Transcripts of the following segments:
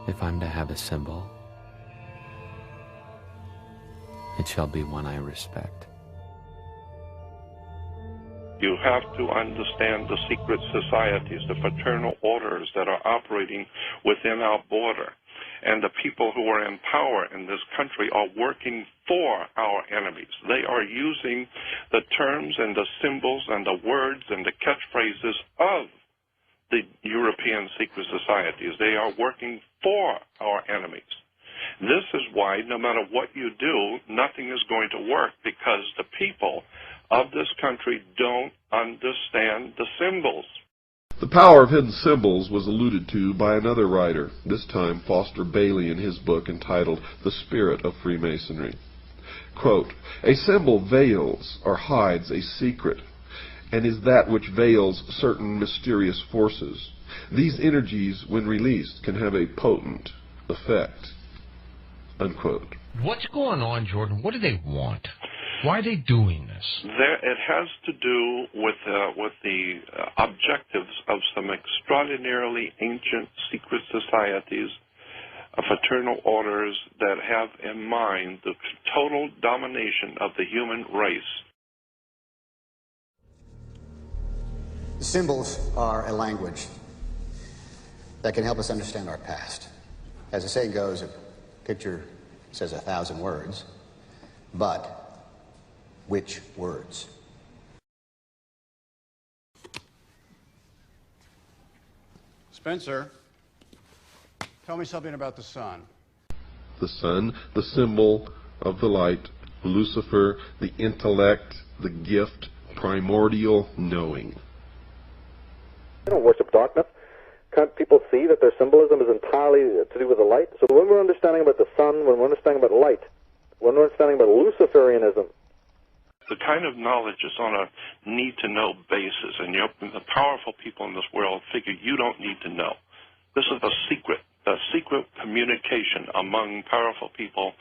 If I'm to have a symbol, it shall be one I respect. You have to understand the secret societies, the fraternal orders that are operating within our border. And the people who are in power in this country are working for our enemies. They are using the terms and the symbols and the words and the catchphrases of the European secret societies. They are working for our enemies. This is why no matter what you do, nothing is going to work, because the people of this country don't understand the symbols. The power of hidden symbols was alluded to by another writer, this time Foster Bailey in his book entitled The Spirit of Freemasonry. Quote, "A symbol veils or hides a secret, and is that which veils certain mysterious forces. These energies, when released, can have a potent effect." Unquote. What's going on, Jordan? What do they want? Why are they doing this? It has to do with the objectives of some extraordinarily ancient secret societies, fraternal orders that have in mind the total domination of the human race. Symbols are a language that can help us understand our past. As the saying goes, a picture says 1,000 words, but which words? Spencer, tell me something about the sun. The sun, the symbol of the light, Lucifer, the intellect, the gift, primordial knowing. They don't worship darkness. Can't people see that their symbolism is entirely to do with the light? So when we're understanding about the sun, when we're understanding about light, when we're understanding about Luciferianism, the kind of knowledge is on a need-to-know basis, and the powerful people in this world figure you don't need to know. This is a secret communication among powerful people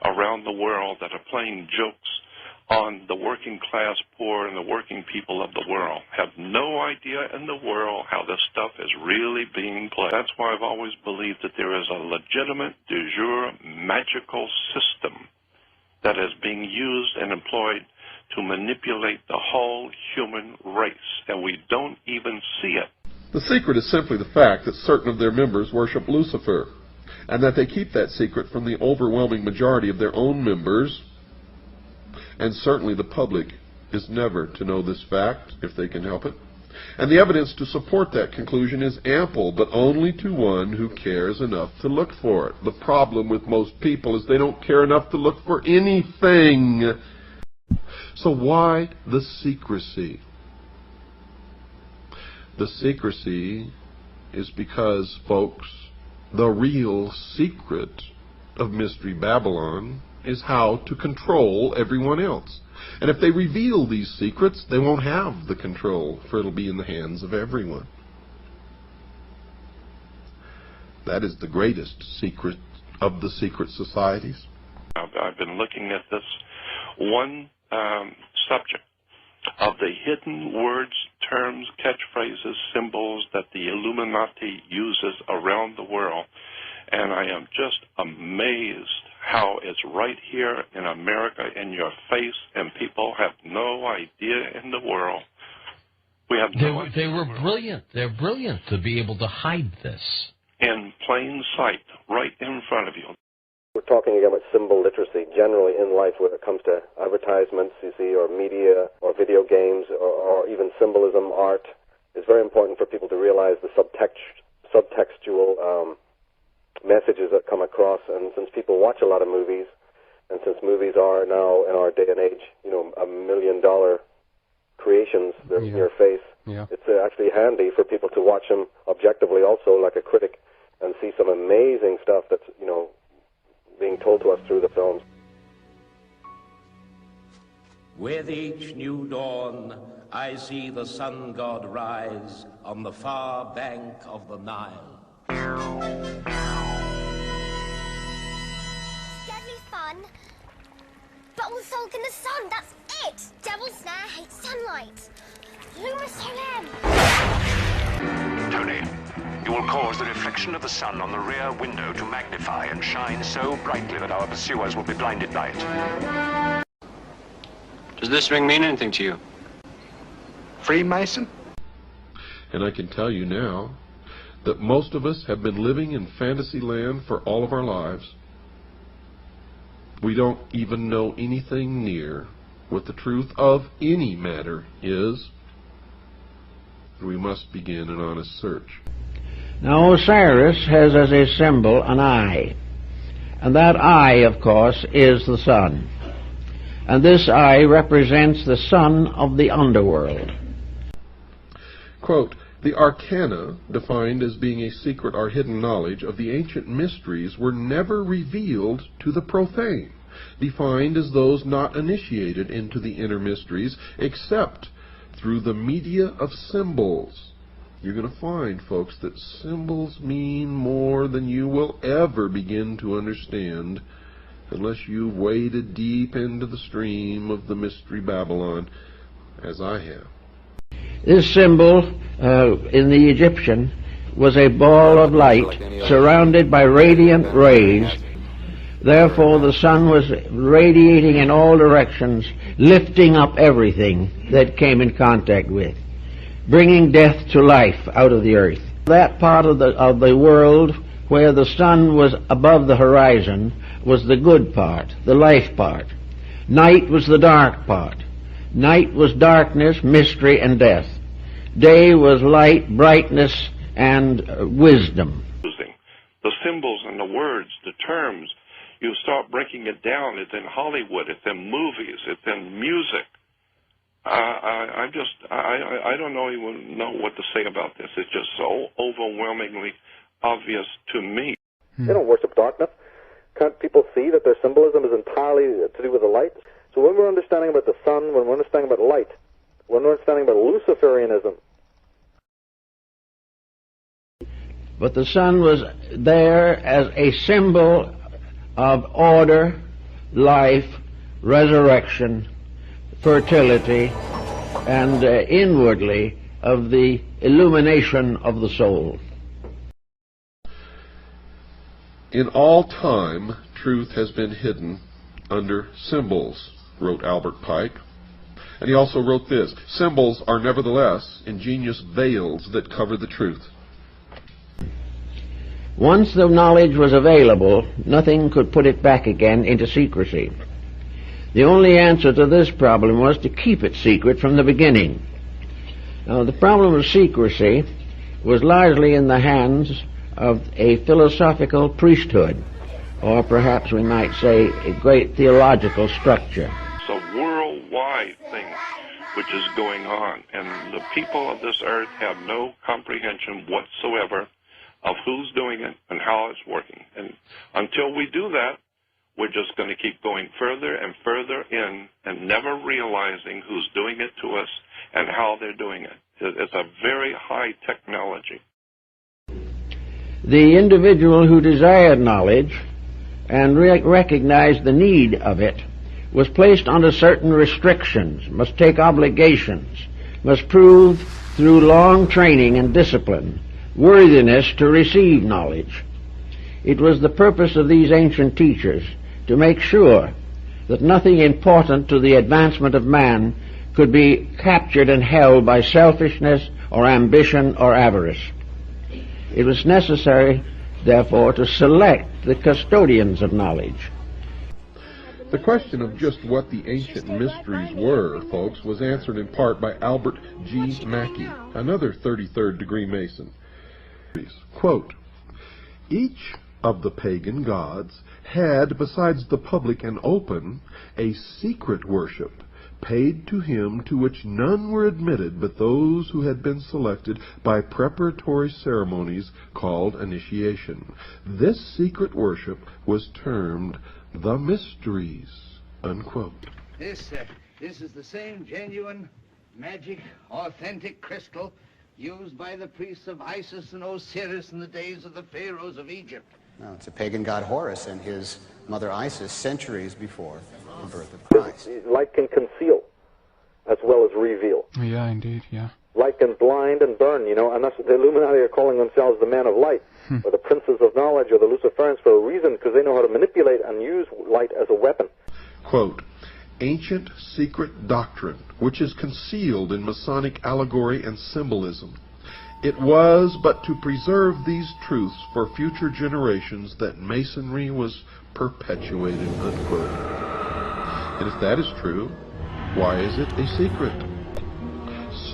around the world that are playing jokes on the working class poor and the working people of the world. Have no idea in the world how this stuff is really being played. That's why I've always believed that there is a legitimate, de jure, magical system that is being used and employed to manipulate the whole human race, and we don't even see it. The secret is simply the fact that certain of their members worship Lucifer, and that they keep that secret from the overwhelming majority of their own members, and certainly the public is never to know this fact if they can help it. And the evidence to support that conclusion is ample, but only to one who cares enough to look for it. The problem with most people is they don't care enough to look for anything. So why the secrecy? The secrecy is because, folks, the real secret of Mystery Babylon is how to control everyone else. And if they reveal these secrets, they won't have the control, for it'll be in the hands of everyone. That is the greatest secret of the secret societies. I've been looking at this one subject of the hidden words, terms, catchphrases, symbols that the Illuminati uses around the world, and I am just amazed how it's right here in America in your face, and people have no idea in the world. We have no idea. They were brilliant. They're brilliant to be able to hide this. In plain sight, right in front of you. we're talking again about symbol literacy generally in life when it comes to advertisements, you see, or media, or video games, or even symbolism, art. It's very important for people to realize the subtextual messages that come across. And since people watch a lot of movies, and since movies are now, in our day and age, you know, $1 million creations, they're in your face, it's actually handy for people to watch them objectively also, like a critic, and see some amazing stuff that's, you know, being told to us through the films. With each new dawn, I see the sun god rise on the far bank of the Nile. Deadly fun, but all sold in the sun, that's it! Devil's Snare hates sunlight. Luma Solem! Tony, You will cause the reflection of the sun on the rear window to magnify and shine so brightly that our pursuers will be blinded by it. Does this ring mean anything to you? Freemason? And I can tell you now that most of us have been living in fantasy land for all of our lives. We don't even know anything near what the truth of any matter is. We must begin an honest search. Now Osiris has as a symbol an eye, and that eye, of course, is the sun. And this eye represents the sun of the underworld. Quote, the arcana, defined as being a secret or hidden knowledge of the ancient mysteries, were never revealed to the profane, defined as those not initiated into the inner mysteries except through the media of symbols. You're going to find, folks, that symbols mean more than you will ever begin to understand unless you've waded deep into the stream of the Mystery Babylon, as I have. This symbol in the Egyptian was a ball of light surrounded by radiant rays. Therefore the sun was radiating in all directions, lifting up everything that came in contact with, bringing death to life out of the earth. That part of the world where the sun was above the horizon was the good part, the life part. Night was the dark part. Night was darkness, mystery, and death. Day was light, brightness, and wisdom. The symbols and the words, the terms, you start breaking it down. It's in Hollywood, it's in movies, it's in music. I don't even know what to say about this. It's just so overwhelmingly obvious to me. They don't worship darkness. Can't people see that their symbolism is entirely to do with the light? So when we're understanding about the sun, when we're understanding about light, when we're understanding about Luciferianism. But the sun was there as a symbol of order, life, resurrection, fertility, and inwardly of the illumination of the soul. In all time, truth has been hidden under symbols, wrote Albert Pike. And he also wrote this, symbols are nevertheless ingenious veils that cover the truth. Once the knowledge was available, nothing could put it back again into secrecy. The only answer to this problem was to keep it secret from the beginning. Now, the problem of secrecy was largely in the hands of a philosophical priesthood, or perhaps we might say a great theological structure. It's a worldwide thing which is going on, and the people of this earth have no comprehension whatsoever of who's doing it and how it's working. And until we do that, we're just going to keep going further and further in and never realizing who's doing it to us and how they're doing it. It's a very high technology. The individual who desired knowledge and recognized the need of it was placed under certain restrictions, must take obligations, must prove through long training and discipline worthiness to receive knowledge. It was the purpose of these ancient teachers to make sure that nothing important to the advancement of man could be captured and held by selfishness or ambition or avarice. It was necessary, therefore, to select the custodians of knowledge. The question of just what the ancient mysteries were, folks, was answered in part by Albert G. Mackey, another 33rd degree Mason. Quote, each of the pagan gods had, besides the public and open, a secret worship paid to him to which none were admitted but those who had been selected by preparatory ceremonies called initiation. This secret worship was termed the mysteries, unquote. This is the same genuine, magic, authentic crystal used by the priests of Isis and Osiris in the days of the pharaohs of Egypt. No, it's a pagan god Horus and his mother Isis centuries before the birth of Christ. Light can conceal as well as reveal. Yeah, indeed, yeah. light can blind and burn, you know, and that's what the Illuminati are calling themselves the men of light, or the princes of knowledge, or the Luciferians for a reason, because they know how to manipulate and use light as a weapon. Quote, ancient secret doctrine, which is concealed in Masonic allegory and symbolism. It was but to preserve these truths for future generations that Masonry was perpetuated, unquote. And if that is true, why is it a secret?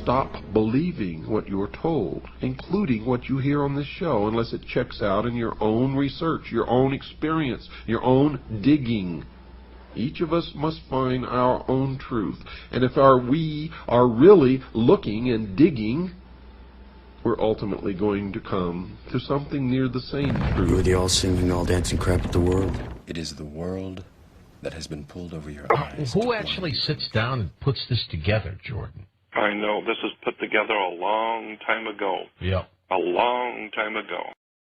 Stop believing what you're told, including what you hear on this show, unless it checks out in your own research, your own experience, your own digging. Each of us must find our own truth. And if we are really looking and digging, we're ultimately going to come to something near the same truth. You're the all-singing, all-dancing crap of the world. It is the world that has been pulled over your eyes. Who actually sits down and puts this together, Jordan? I know. This was put together a long time ago. Yeah. A long time ago.